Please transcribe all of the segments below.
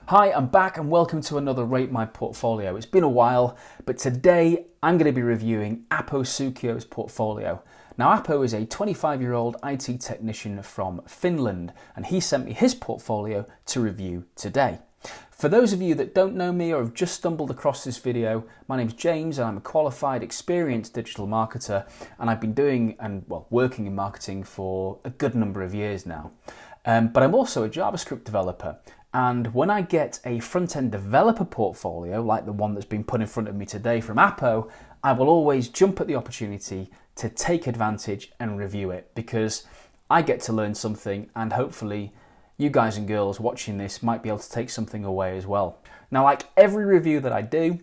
Hi, I'm back and welcome to another Rate My Portfolio. It's been a while, but today I'm going to be reviewing Aapo Soukkio's portfolio. Now, Aapo is a 25-year-old IT technician from Finland, and he sent me his portfolio to review today. For those of you that don't know me or have just stumbled across this video, my name's James and I'm a qualified, experienced digital marketer, and I've been working in marketing for a good number of years now. But I'm also a JavaScript developer. And when I get a front-end developer portfolio, like the one that's been put in front of me today from Aapo, I will always jump at the opportunity to take advantage and review it, because I get to learn something, and hopefully you guys and girls watching this might be able to take something away as well. Now, like every review that I do,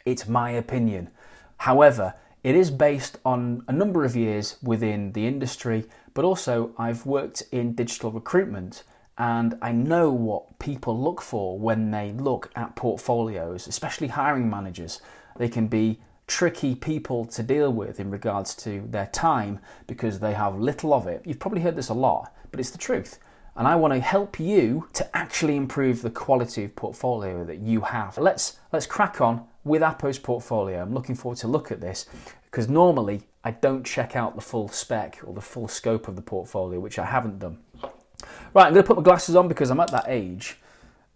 it's my opinion. However, it is based on a number of years within the industry, but also I've worked in digital recruitment, and I know what people look for when they look at portfolios, especially hiring managers. They can be tricky people to deal with in regards to their time because they have little of it. You've probably heard this a lot, but it's the truth. And I want to help you to actually improve the quality of portfolio that you have. Let's crack on with Aapo's portfolio. I'm looking forward to look at this because normally I don't check out the full spec or the full scope of the portfolio, which I haven't done. Right, I'm going to put my glasses on because I'm at that age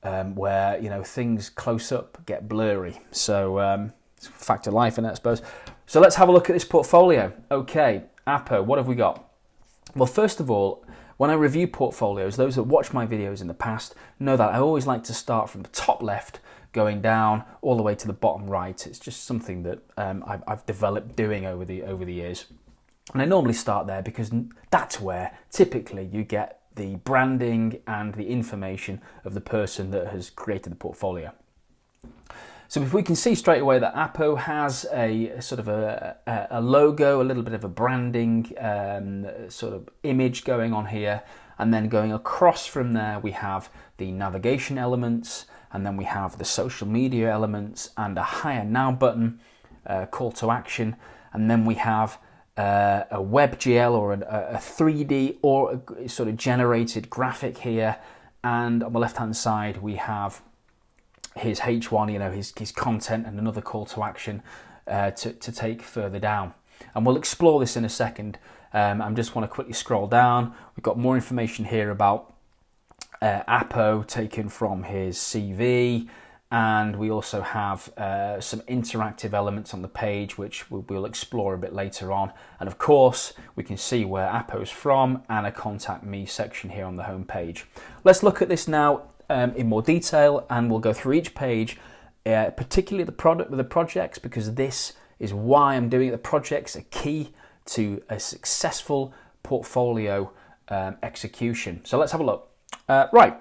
where, things close up get blurry. So it's a fact of life, isn't it, I suppose. So let's have a look at this portfolio. Okay, Aapo, what have we got? Well, first of all, when I review portfolios, those that watch my videos in the past know that I always like to start from the top left, going down all the way to the bottom right. It's just something that I've developed doing over the years. And I normally start there because that's where typically you get the branding and the information of the person that has created the portfolio. So if we can see straight away that Aapo has a sort of a logo, a little bit of a branding sort of image going on here, and then going across from there we have the navigation elements, and then we have the social media elements and a hire now button, call to action, and then we have a WebGL or a 3D or a sort of generated graphic here, and on the left hand side we have his H1, his content, and another call to action to take further down. And we'll explore this in a second. I just want to quickly scroll down. We've got more information here about Aapo taken from his CV, and we also have some interactive elements on the page, which we'll explore a bit later on. And of course, we can see where Aapo's from and a contact me section here on the home page. Let's look at this now in more detail, and we'll go through each page, particularly the projects, because this is why I'm doing it. The projects are key to a successful portfolio execution. So let's have a look. Right.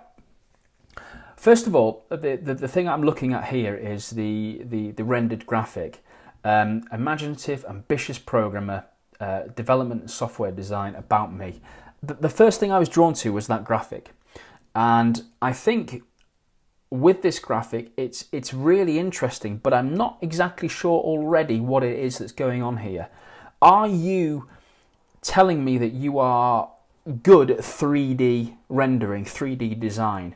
First of all, the thing I'm looking at here is the rendered graphic. Imaginative, ambitious programmer, development and software design, about me. The first thing I was drawn to was that graphic. And I think with this graphic, it's really interesting, but I'm not exactly sure already what it is that's going on here. Are you telling me that you are good at 3D rendering, 3D design?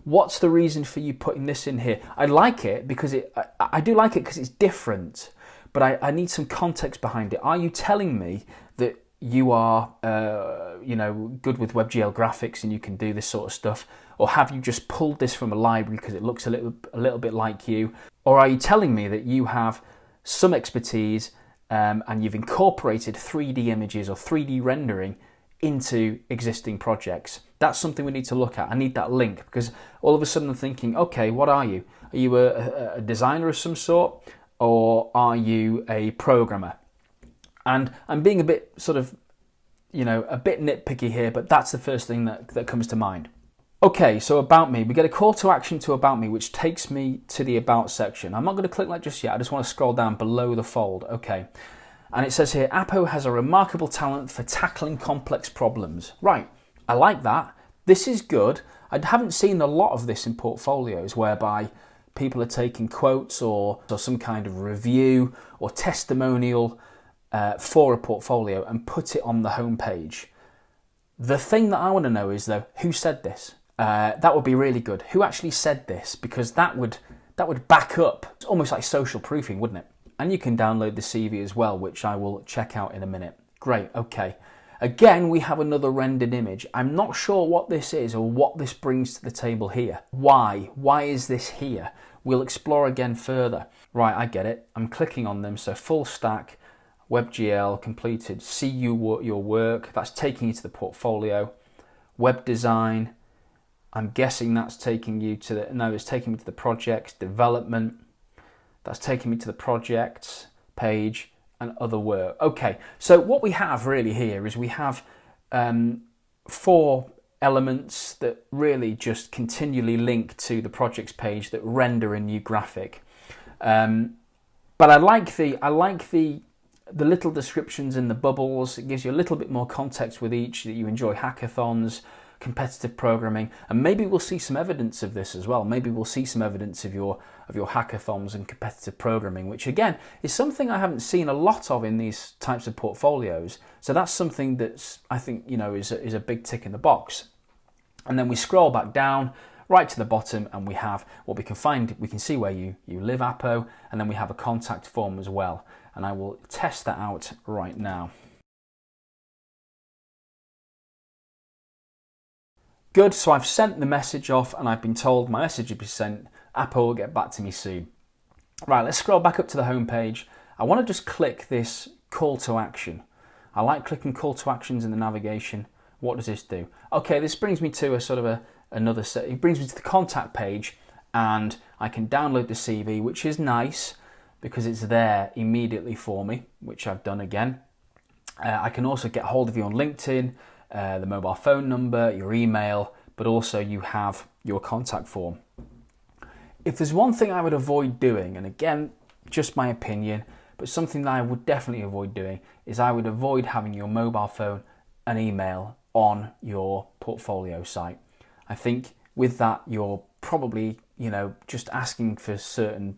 What's the reason for you putting this in here? I like it because I do like it because it's different, but I need some context behind it. Are you telling me that you are good with WebGL graphics and you can do this sort of stuff, or have you just pulled this from a library because it looks a little bit like you? Or are you telling me that you have some expertise and you've incorporated 3D images or 3D rendering into existing projects? That's something we need to look at. I need that link, because all of a sudden I'm thinking, okay, what are you? Are you a designer of some sort, or are you a programmer? And I'm being a bit sort of, a bit nitpicky here, but that's the first thing that comes to mind. Okay, so about me. We get a call to action to about me, which takes me to the about section. I'm not going to click that just yet. I just want to scroll down below the fold. Okay. And it says here, Aapo has a remarkable talent for tackling complex problems. Right, I like that. This is good. I haven't seen a lot of this in portfolios whereby people are taking quotes or some kind of review or testimonial for a portfolio and put it on the homepage. The thing that I want to know is, though, who said this? That would be really good. Who actually said this? Because that would back up. It's almost like social proofing, wouldn't it? And you can download the CV as well, which I will check out in a minute. Great, okay. Again, we have another rendered image. I'm not sure what this is or what this brings to the table here. Why? Why is this here? We'll explore again further. Right, I get it. I'm clicking on them. So full stack, WebGL completed, see your work. That's taking you to the portfolio. Web design, I'm guessing that's taking you to the, no, it's taking me to the projects, development. That's taking me to the projects page and other work. Okay, so what we have really here is we have 4 elements that really just continually link to the projects page that render a new graphic. But I like the little descriptions in the bubbles. It gives you a little bit more context with each, that you enjoy hackathons, competitive programming, and maybe we'll see some evidence of this as well. Maybe we'll see some evidence of your hackathons and competitive programming, which again is something I haven't seen a lot of in these types of portfolios. So that's something that's, I think, is a big tick in the box. And then we scroll back down right to the bottom and we have what we can find. We can see where you live, Aapo, and then we have a contact form as well. And I will test that out right now. Good, so I've sent the message off and I've been told my message will be sent. Aapo will get back to me soon. Right, let's scroll back up to the home page. I want to just click this call to action. I like clicking call to actions in the navigation. What does this do? Okay, this brings me to a sort of another set. It brings me to the contact page and I can download the CV, which is nice because it's there immediately for me, which I've done again. I can also get hold of you on LinkedIn, the mobile phone number, your email, but also you have your contact form. If there's one thing I would avoid doing, and again, just my opinion, but something that I would definitely avoid doing, is I would avoid having your mobile phone and email on your portfolio site. I think with that, you're probably, just asking for certain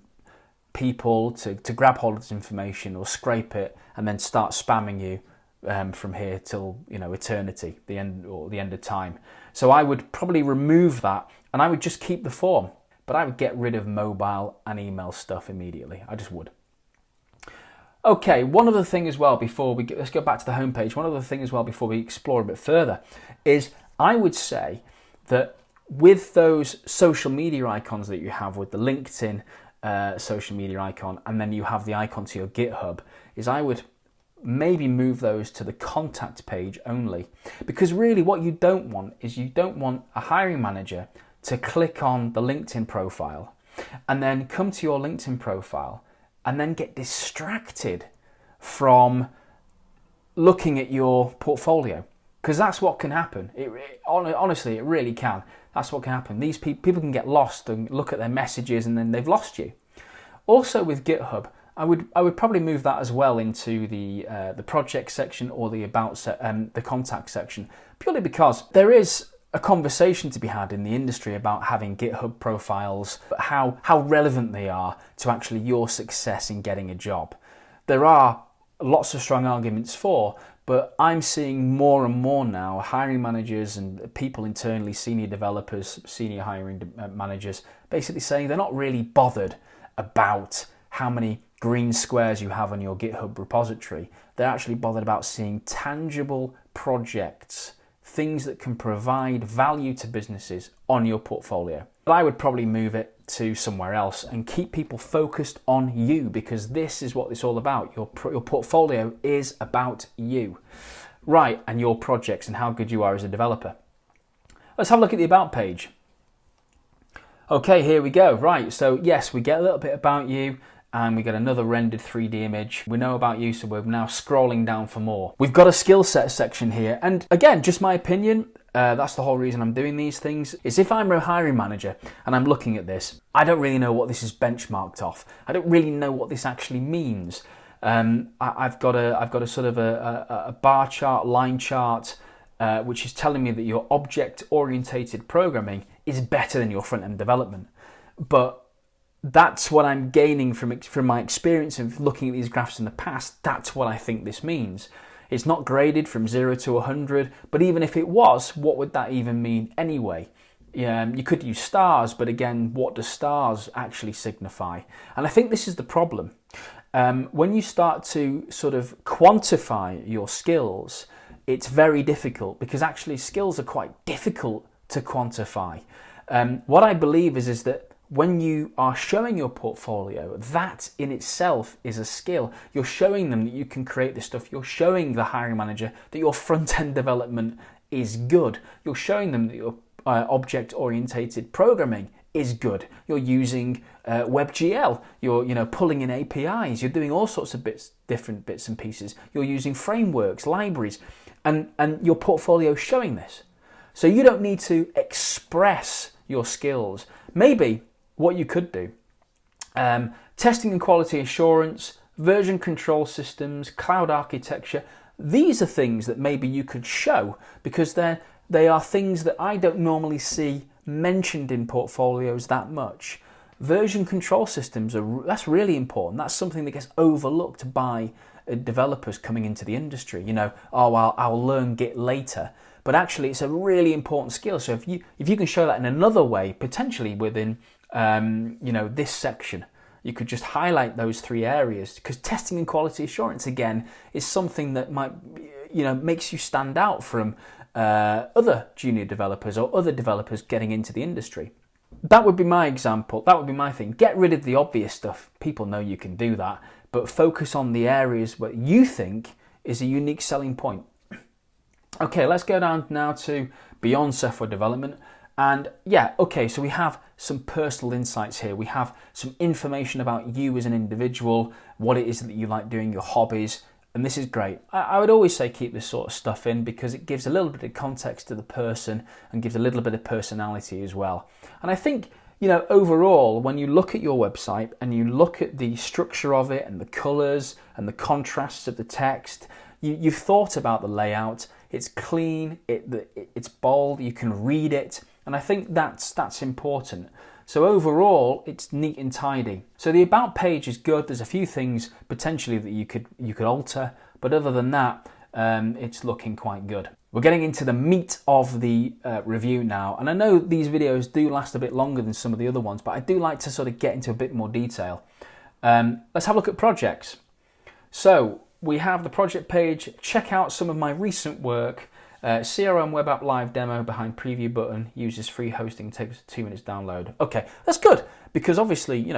people to grab hold of this information or scrape it and then start spamming you from here till eternity, the end of time. So I would probably remove that and I would just keep the form, but I would get rid of mobile and email stuff immediately. I just would. Okay, one other thing as well before let's go back to the homepage. One other thing as well before we explore a bit further is I would say that with those social media icons that you have with the LinkedIn social media icon, and then you have the icon to your GitHub, is I would maybe move those to the contact page only. Because really what you don't want is you don't want a hiring manager to click on the LinkedIn profile and then come to your LinkedIn profile and then get distracted from looking at your portfolio. Because that's what can happen. Honestly, it really can. That's what can happen. These people can get lost and look at their messages and then they've lost you. Also with GitHub, I would probably move that as well into the project section or the the contact section, purely because there is a conversation to be had in the industry about having GitHub profiles, how relevant they are to actually your success in getting a job. There are lots of strong arguments for, but I'm seeing more and more now hiring managers and people internally, senior developers, senior hiring managers, basically saying they're not really bothered about how many green squares you have on your GitHub repository. They're actually bothered about seeing tangible projects, things that can provide value to businesses on your portfolio. But I would probably move it to somewhere else and keep people focused on you, because this is what it's all about. Your portfolio is about you, right, and your projects and how good you are as a developer. Let's have a look at the About page. Okay, here we go. Right, so yes, we get a little bit about you and we get another rendered 3D image. We know about you, so we're now scrolling down for more. We've got a skill set section here, and again, just my opinion, that's the whole reason I'm doing these things, is if I'm a hiring manager and I'm looking at this, I don't really know what this is benchmarked off. I don't really know what this actually means. I've got a sort of a bar chart, line chart, which is telling me that your object-orientated programming is better than your front-end development. But that's what I'm gaining from my experience of looking at these graphs in the past. That's what I think this means. It's not graded from 0 to 100, but even if it was, what would that even mean anyway? Yeah, you could use stars, but again, what do stars actually signify? And I think this is the problem. When you start to sort of quantify your skills, it's very difficult, because actually skills are quite difficult to quantify. What I believe is that when you are showing your portfolio, that in itself is a skill. You're showing them that you can create this stuff. You're showing the hiring manager that your front-end development is good. You're showing them that your object-oriented programming is good. You're using WebGL. You're pulling in APIs. You're doing all sorts of different bits and pieces. You're using frameworks, libraries, and your portfolio is showing this. So you don't need to express your skills. Maybe what you could do, testing and quality assurance, version control systems, cloud architecture. These are things that maybe you could show, because they are things that I don't normally see mentioned in portfolios that much. Version control systems, that's really important. That's something that gets overlooked by developers coming into the industry. I'll learn Git later. But actually, it's a really important skill. So if you can show that in another way, potentially within this section, you could just highlight those 3 areas, because testing and quality assurance, again, is something that might makes you stand out from other junior developers or other developers getting into the industry. That would be my example. That would be my thing. Get rid of the obvious stuff. People know you can do that, but focus on the areas where you think is a unique selling point. Okay, let's go down now to beyond software development. And so we have some personal insights here. We have some information about you as an individual, what it is that you like doing, your hobbies, and this is great. I would always say keep this sort of stuff in, because it gives a little bit of context to the person and gives a little bit of personality as well. And I think, overall, when you look at your website and you look at the structure of it and the colours and the contrasts of the text, you've thought about the layout. It's clean, it's bold, you can read it, and I think that's important. So overall, it's neat and tidy. So the About page is good. There's a few things potentially that you could alter, but other than that, it's looking quite good. We're getting into the meat of the review now, and I know these videos do last a bit longer than some of the other ones, but I do like to sort of get into a bit more detail. Let's have a look at projects. So we have the project page. Check out some of my recent work. CRM web app live demo behind preview button, uses free hosting, takes 2 minutes download. Okay, that's good, because obviously,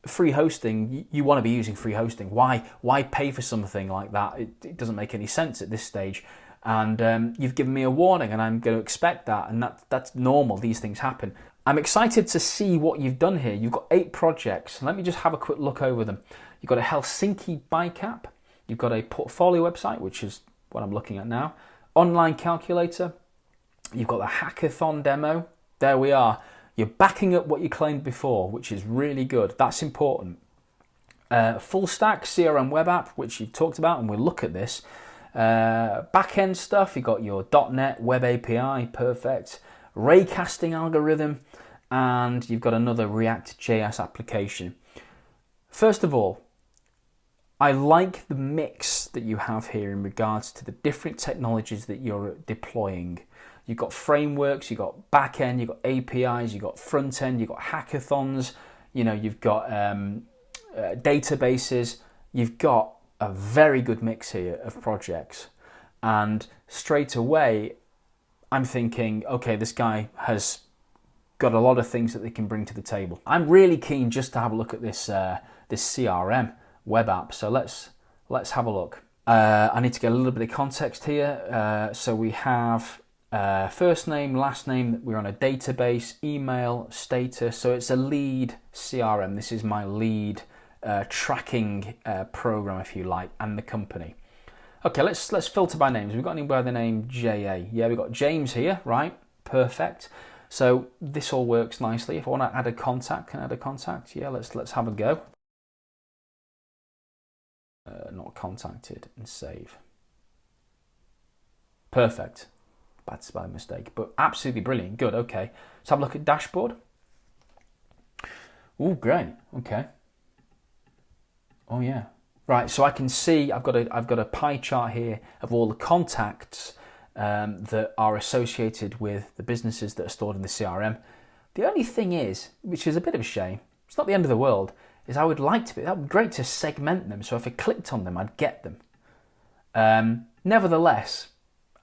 free hosting, you want to be using free hosting. Why pay for something like that? It doesn't make any sense at this stage. And you've given me a warning, and I'm going to expect that, and that's normal. These things happen. I'm excited to see what you've done here. You've got 8 projects. Let me just have a quick look over them. You've got a Helsinki bike app. You've got a portfolio website, which is what I'm looking at now. Online calculator. You've got the hackathon demo. There we are. You're backing up what you claimed before, which is really good. That's important. Full stack CRM web app, which you've talked about, and we'll look at this. Back-end stuff, you've got your .NET Web API, perfect. Raycasting algorithm, and you've got another React.js application. First of all, I like the mix that you have here in regards to the different technologies that you're deploying. You've got frameworks, you've got back-end, you've got APIs, you've got front-end, you've got hackathons, you've got databases. You've got a very good mix here of projects. And straight away, I'm thinking, okay, this guy has got a lot of things that they can bring to the table. I'm really keen just to have a look at this CRM web app. So let's have a look. I need to get a little bit of context here. So we have first name, last name. We're on a database, email, status. So it's a lead CRM. This is my lead tracking program, if you like, and the company. Okay, let's filter by names. We've got any by the name JA. Yeah, we've got James here, right? Perfect. So this all works nicely. If I want to add a contact, can I add a contact? Yeah, let's have a go. Not contacted, and save. Perfect. That's by mistake, but absolutely brilliant. Good. Okay, let's have a look at dashboard. Oh, great. Okay. Oh yeah. Right. So I can see I've got a pie chart here of all the contacts that are associated with the businesses that are stored in the CRM. The only thing is, which is a bit of a shame, it's not the end of the world, is that would be great to segment them, so if I clicked on them, I'd get them. Nevertheless,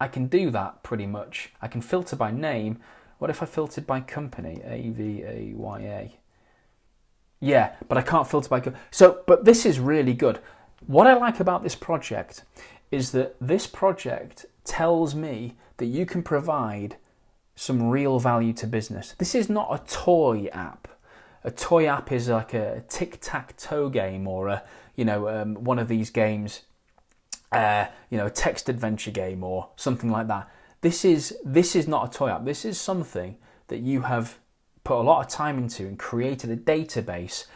I can do that pretty much. I can filter by name. What if I filtered by company? AVAYA. Yeah, but I can't filter by company. But this is really good. What I like about this project is that this project tells me that you can provide some real value to business. This is not a toy app. A toy app is like a tic-tac-toe game or one of these games, a text adventure game or something like that. This is not a toy app. This is something that you have put a lot of time into and created a database,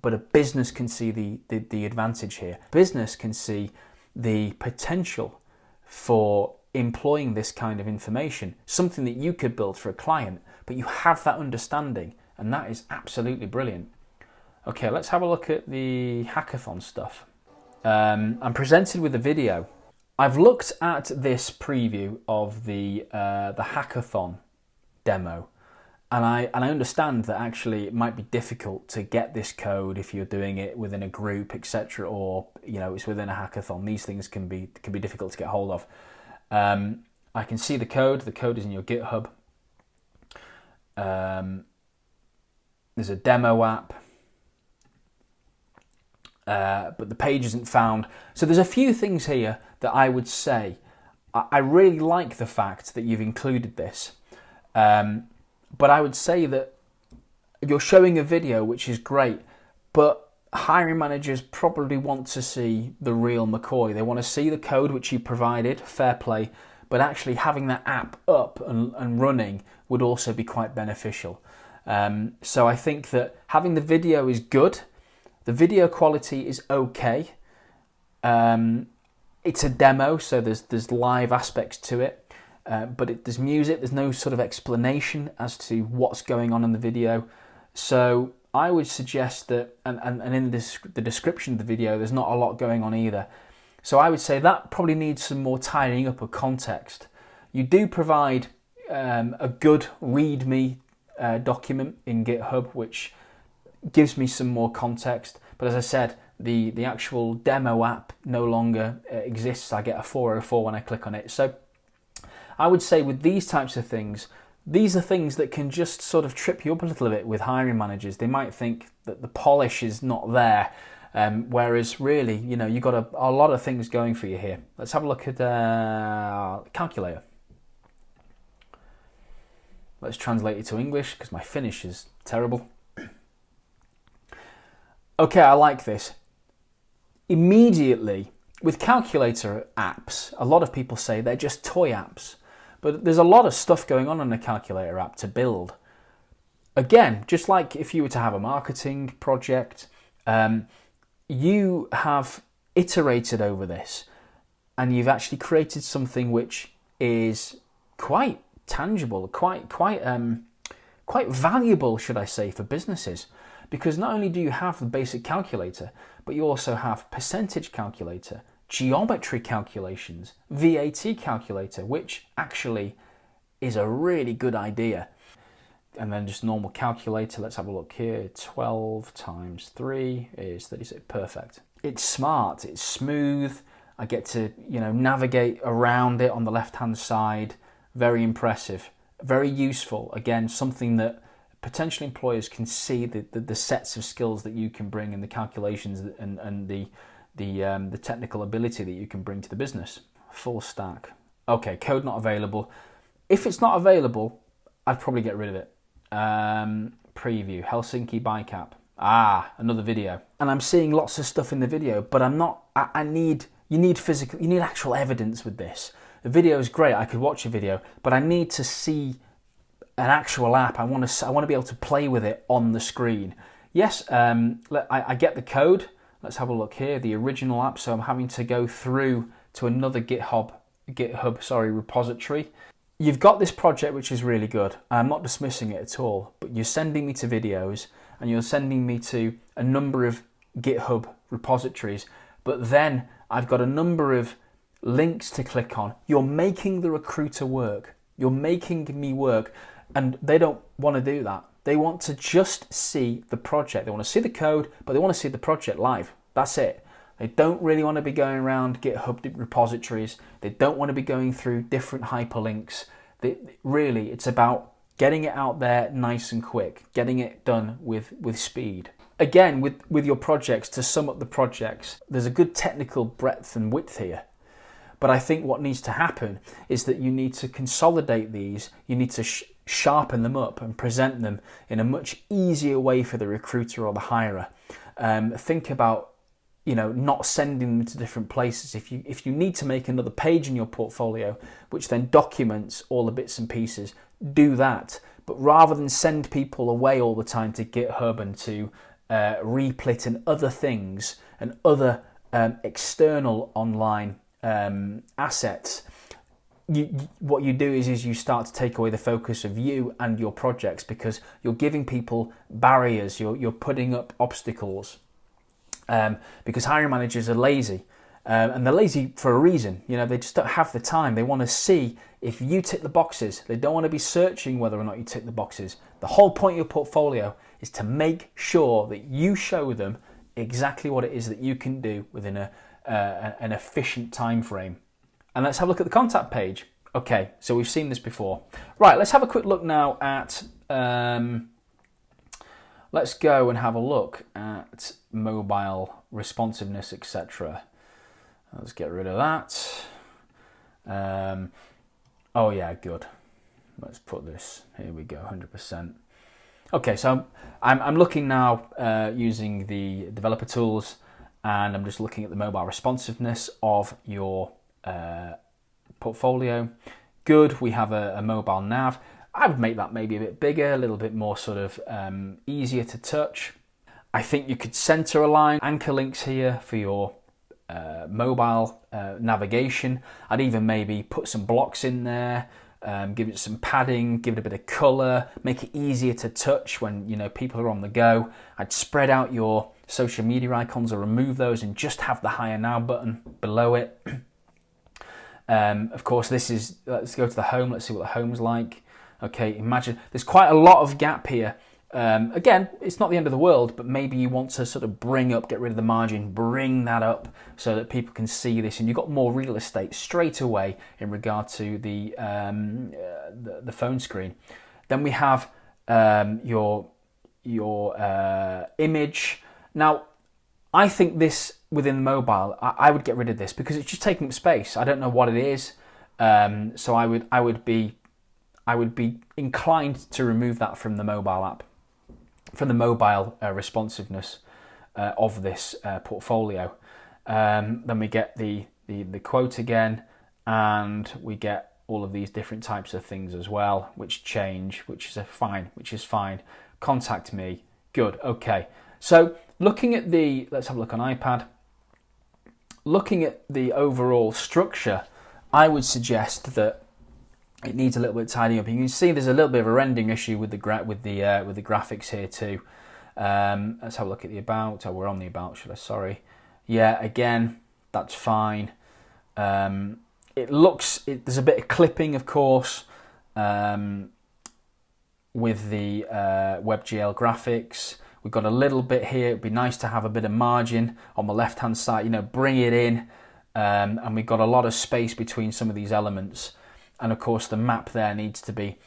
but a business can see the advantage here. Business can see the potential for employing this kind of information, something that you could build for a client, but you have that understanding, and that is absolutely brilliant. Okay, let's have a look at the hackathon stuff. I'm presented with a video. I've looked at this preview of the hackathon demo, and I understand that actually it might be difficult to get this code if you're doing it within a group, etc., or it's within a hackathon. These things can be difficult to get hold of. I can see the code. The code is in your GitHub. There's a demo app. But the page isn't found. So there's a few things here that I would say. I really like the fact that you've included this. But I would say that you're showing a video, which is great, but hiring managers probably want to see the real McCoy. They want to see the code which you provided, fair play, but actually having that app up and running would also be quite beneficial. So I think that having the video is good. The video quality is okay. It's a demo, so there's live aspects to it. But there's music, there's no sort of explanation as to what's going on in the video. So I would suggest that, and in the description of the video, there's not a lot going on either. So I would say that probably needs some more tidying up of context. You do provide a good README document in GitHub, which gives me some more context. But as I said, the actual demo app no longer exists. I get a 404 when I click on it. So I would say with these types of things, these are things that can just sort of trip you up a little bit with hiring managers. They might think that the polish is not there, whereas really, you've got a lot of things going for you here. Let's have a look at calculator. Let's translate it to English because my Finnish is terrible. Okay, I like this. Immediately, with calculator apps, a lot of people say they're just toy apps. But there's a lot of stuff going on in a calculator app to build. Again, just like if you were to have a marketing project, you have iterated over this and you've actually created something which is quite tangible, quite valuable, should I say, for businesses. Because not only do you have the basic calculator, but you also have percentage calculator, geometry calculations, VAT calculator, which actually is a really good idea. And then just normal calculator, let's have a look here, 12 times 3 is 36, perfect. It's smart, it's smooth, I get to navigate around it on the left-hand side, very impressive, very useful, again, something that potential employers can see the sets of skills that you can bring and the calculations and the technical ability that you can bring to the business. Full stack. Okay, code not available. If it's not available, I'd probably get rid of it. Preview, Helsinki bike app. Another video. And I'm seeing lots of stuff in the video, but you need actual evidence with this. The video is great, I could watch a video, but I need to see an actual app. I want to be able to play with it on the screen. Yes, I get the code. Let's have a look here, the original app. So I'm having to go through to another GitHub repository. You've got this project which is really good. I'm not dismissing it at all, but you're sending me to videos and you're sending me to a number of GitHub repositories, but then I've got a number of links to click on. You're making the recruiter work. You're making me work, and they don't want to do that. They want to just see the project. They want to see the code, but they want to see the project live. That's it. They don't really want to be going around GitHub repositories. They don't want to be going through different hyperlinks. Really, it's about getting it out there nice and quick, getting it done with speed. Again, with your projects, to sum up the projects, there's a good technical breadth and width here. But I think what needs to happen is that you need to consolidate these, you need to sharpen them up and present them in a much easier way for the recruiter or the hirer. Think about, not sending them to different places. If you need to make another page in your portfolio, which then documents all the bits and pieces, do that. But rather than send people away all the time to GitHub and to Replit and other things and other external online assets, what you do is you start to take away the focus of you and your projects, because you're giving people barriers, you're putting up obstacles, because hiring managers are lazy, and they're lazy for a reason. They just don't have the time. They want to see if you tick the boxes. They don't want to be searching whether or not you tick the boxes. The whole point of your portfolio is to make sure that you show them exactly what it is that you can do within an efficient time frame. And let's have a look at the contact page. Okay, so we've seen this before. Right, let's have a quick look now at, let's go and have a look at mobile responsiveness, etc. Let's get rid of that. Oh yeah, good. Let's put this, here we go, 100%. Okay, so I'm looking now using the developer tools, and I'm just looking at the mobile responsiveness of your portfolio. Good, we have a mobile nav. I would make that maybe a bit bigger, a little bit more sort of easier to touch. I think you could center align anchor links here for your mobile navigation. I'd even maybe put some blocks in there, give it some padding, give it a bit of color, make it easier to touch when people are on the go. I'd spread out your social media icons or remove those and just have the hire now button below it. Of course, let's go to the home. Let's see what the home's like. Okay, imagine there's quite a lot of gap here. Again, it's not the end of the world, but maybe you want to sort of get rid of the margin, bring that up so that people can see this, and you've got more real estate straight away in regard to the phone screen. Then we have your image. Now, I think this within mobile, I would get rid of this because it's just taking up space. I don't know what it is, so I would be inclined to remove that from the mobile app, from the mobile responsiveness of this portfolio. Then we get the quote again, and we get all of these different types of things as well, which change, which is fine. Contact me, good, okay. So looking at let's have a look on iPad. Looking at the overall structure, I would suggest that it needs a little bit tidying up. You can see there's a little bit of a rendering issue with the graphics here too. Let's have a look at the about. Oh, we're on the about. Sorry. Yeah, again, that's fine. There's a bit of clipping, of course, with the WebGL graphics. We've got a little bit here. It'd be nice to have a bit of margin on the left-hand side. Bring it in, and we've got a lot of space between some of these elements. And of course, the map there needs to be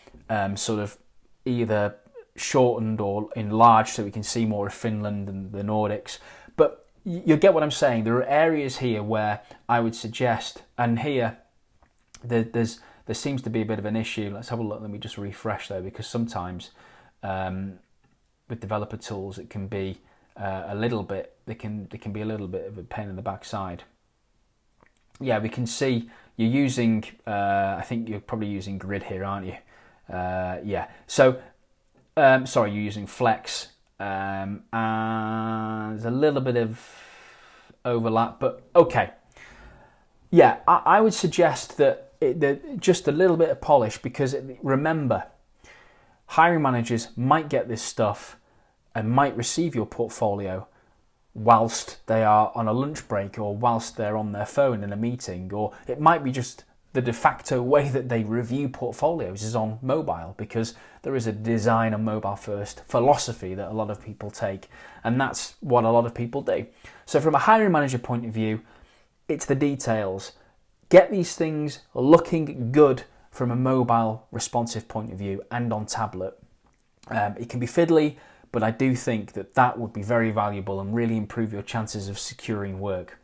sort of either shortened or enlarged so we can see more of Finland and the Nordics. But you get what I'm saying. There are areas here where I would suggest, and here there seems to be a bit of an issue. Let's have a look. Let me just refresh though, because sometimes with developer tools it can be a little bit. They can be a little bit of a pain in the backside. Yeah, we can see. You're using, I think you're probably using grid here, aren't you? Yeah. So, sorry, you're using flex. And there's a little bit of overlap, but okay. Yeah, I would suggest that just a little bit of polish, because remember, hiring managers might get this stuff and might receive your portfolio whilst they are on a lunch break or whilst they're on their phone in a meeting, or it might be just the de facto way that they review portfolios is on mobile, because there is a design and mobile first philosophy that a lot of people take, and that's what a lot of people do. So from a hiring manager point of view, it's the details. Get these things looking good from a mobile responsive point of view and on tablet. It can be fiddly, but I do think that that would be very valuable and really improve your chances of securing work.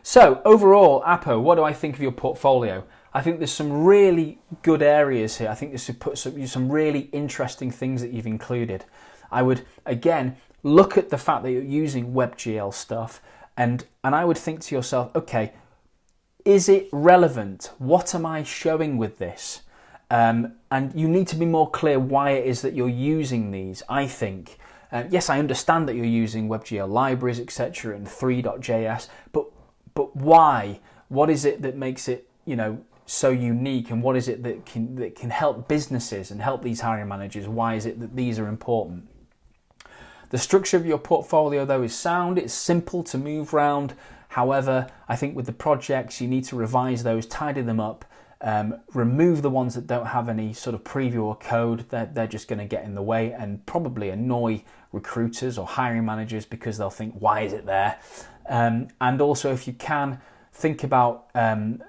So overall, Aapo, what do I think of your portfolio? I think there's some really good areas here. I think this would put some really interesting things that you've included. I would, again, look at the fact that you're using WebGL stuff, and I would think to yourself, okay, is it relevant? What am I showing with this? And you need to be more clear why it is that you're using these, I think. Yes, I understand that you're using WebGL libraries, etc., and 3.js, but why? What is it that makes it, so unique, and what is it that can help businesses and help these hiring managers? Why is it that these are important? The structure of your portfolio, though, is sound. It's simple to move around. However, I think with the projects, you need to revise those, tidy them up, remove the ones that don't have any sort of preview or code. They're just going to get in the way and probably annoy recruiters or hiring managers, because they'll think, why is it there? And also, if you can, think about that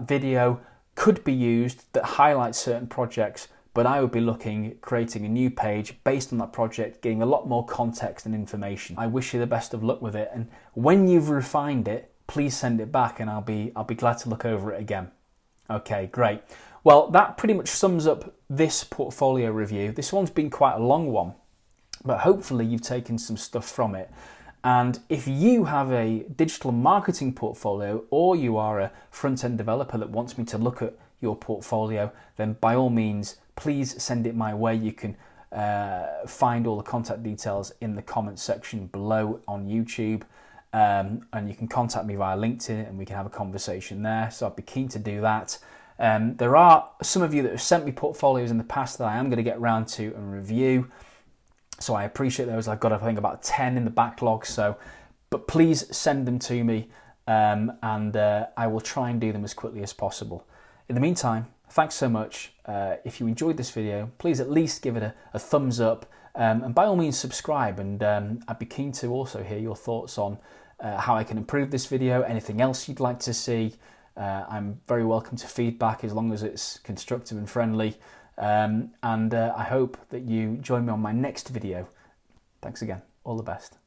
video could be used that highlights certain projects, but I would be creating a new page based on that project, getting a lot more context and information. I wish you the best of luck with it, and when you've refined it, please send it back, and I'll be glad to look over it again. Okay, great. Well, that pretty much sums up this portfolio review. This one's been quite a long one, but hopefully you've taken some stuff from it. And if you have a digital marketing portfolio, or you are a front-end developer that wants me to look at your portfolio, then by all means, please send it my way. You can find all the contact details in the comments section below on YouTube, and you can contact me via LinkedIn and we can have a conversation there. So I'd be keen to do that. There are some of you that have sent me portfolios in the past that I am going to get around to and review. So I appreciate those. I've got, I think, about 10 in the backlog. But please send them to me, and I will try and do them as quickly as possible. In the meantime, thanks so much. If you enjoyed this video, please at least give it a thumbs up, and by all means subscribe. And I'd be keen to also hear your thoughts on how I can improve this video, anything else you'd like to see. I'm very welcome to feedback, as long as it's constructive and friendly. And I hope that you join me on my next video. Thanks again. All the best.